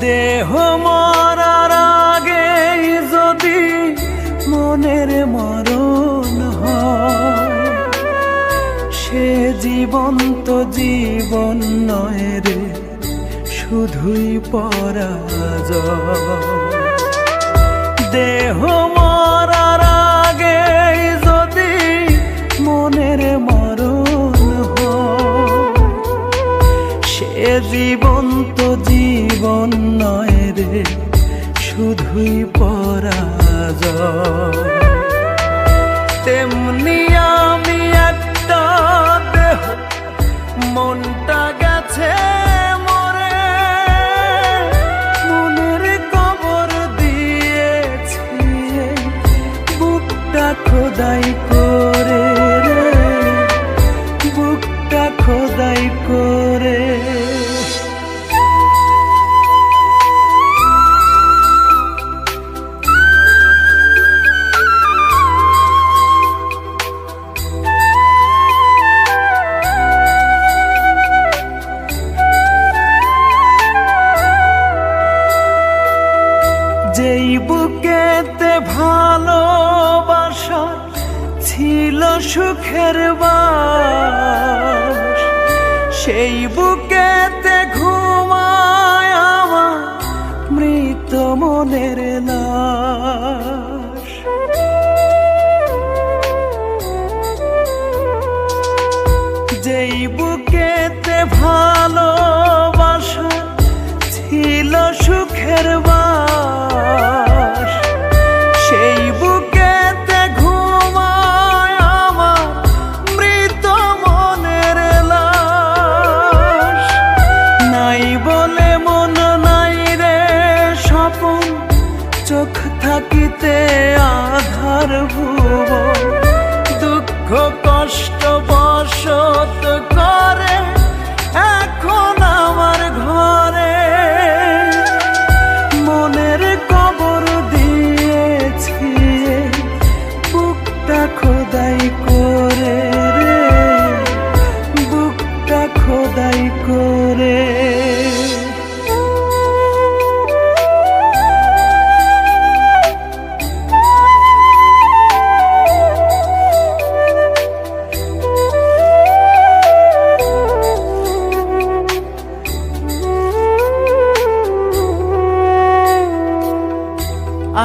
দেহ মরার আগে যদি মনের মরণ হয়, সে জীবন তো জীবন নয় রে, শুধুই পরাজয়। দেহ মরার আগে যদি মনের মরণ হয়, সে জীবন তো জীবন নয় রে, শুধুই পরাজয়। তেমনি আমি একটা দেহ, মনটা গেছে মরে, মনের কবর দিয়েছি বুকটা খোদাই করে রে, বুকটা খোদাই করে। যেই বুকেতে ভালোবাসা ছিল সুখের বাস, সেই বুকেতে ঘুমায় আমার মৃত মনের লাশ। যেই বুকেতে ভালোবাসা ছিল সুখের বাস, সেই বুকেতে ঘুমায় আমার মৃত মনের লাশ। নাই বলে মন নাই রে স্বপন, চোখ থাকিতে আধার ভুবন, দুঃখ কষ্ট বসত করে এখন আমার ঘরে। মনের কবর দিয়েছি বুকটা খোদাই করে রে, বুকটা খোদাই করে।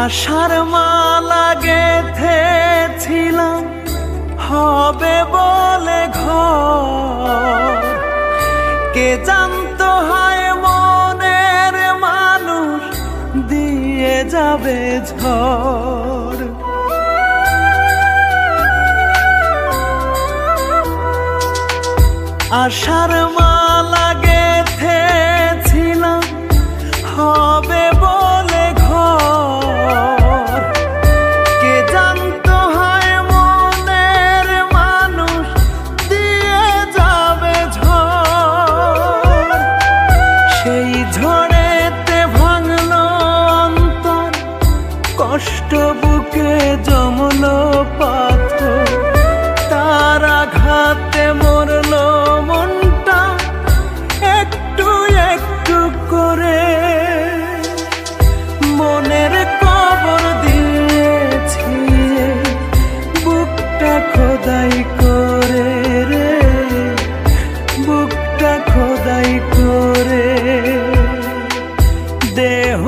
আশার মালা গেঁথেছিলাম হবে বলে ঘর, কে জানতো হয় মনের মানুষ দিয়ে যাবে ঝড়। আশার মালা গেঁথেছিলাম হবে বলে ঘর, কে জানতো হয় মনের মানুষ দিয়ে যাবে ঝড়। সেই ঝড়েতে ভাঙলো অন্তর, কষ্ট বুকে জমলো পাথর, তার আঘাতে মরলো মনটা একটু একটু করে। মনের কবর দিয়েছি বুকটা খোদাই করে রে, বুকটা খোদাই করে। দেহ